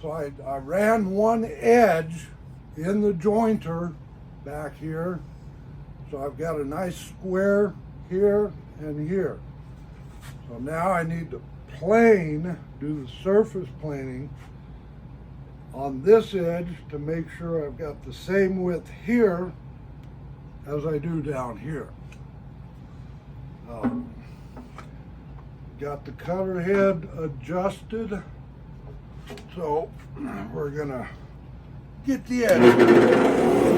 So I ran one edge in the jointer back here. So I've got a nice square here and here. So now I need to do the surface planing on this edge to make sure I've got the same width here as I do down here. Got the cutter head adjusted, so we're gonna get the edge.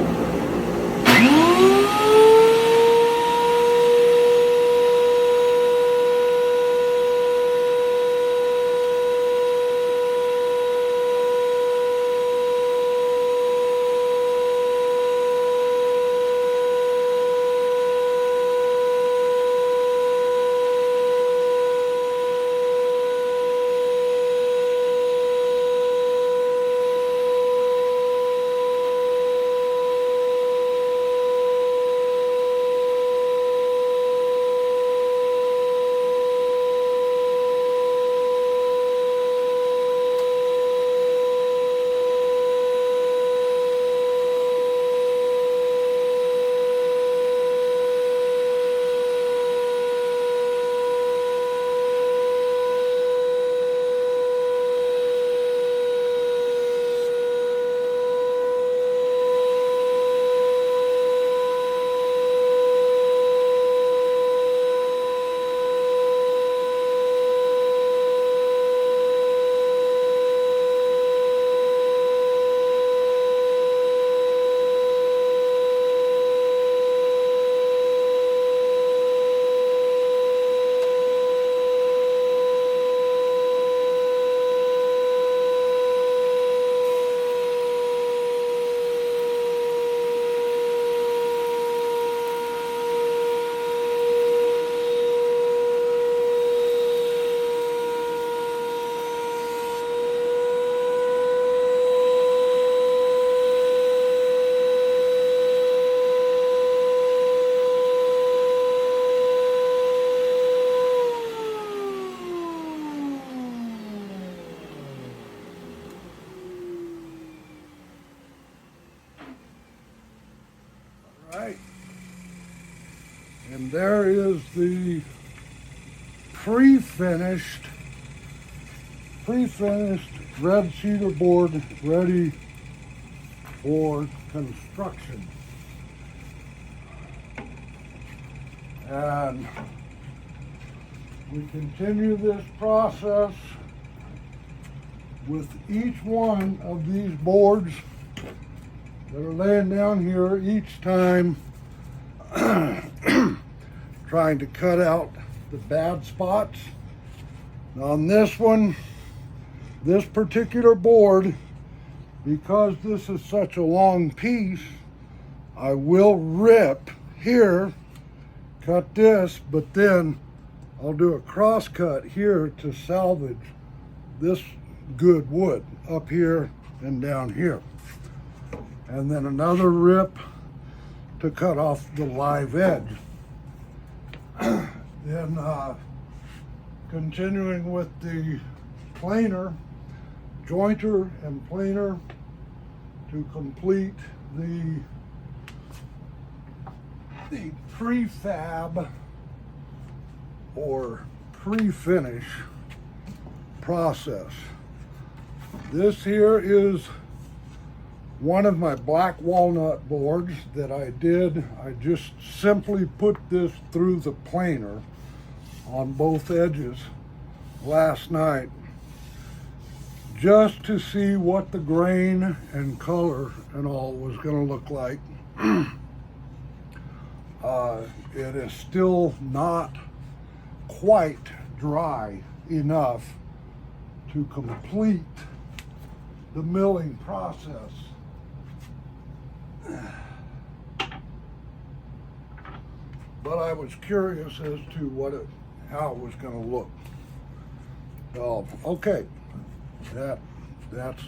Right. And there is the pre-finished red cedar board ready for construction. And we continue this process with each one of these boards that are laying down here each time, trying to cut out the bad spots. Now on this one, this particular board, because this is such a long piece, I will rip here, cut this, but then I'll do a cross cut here to salvage this good wood up here and down here. And then another rip to cut off the live edge. Then continuing with the planer, jointer and planer to complete the prefab or pre-finish process. This here is one of my black walnut boards that I did. I just simply put this through the planer on both edges last night just to see what the grain and color and all was going to look like. It is still not quite dry enough to complete the milling process. But I was curious as to how it was going to look. So, okay, that's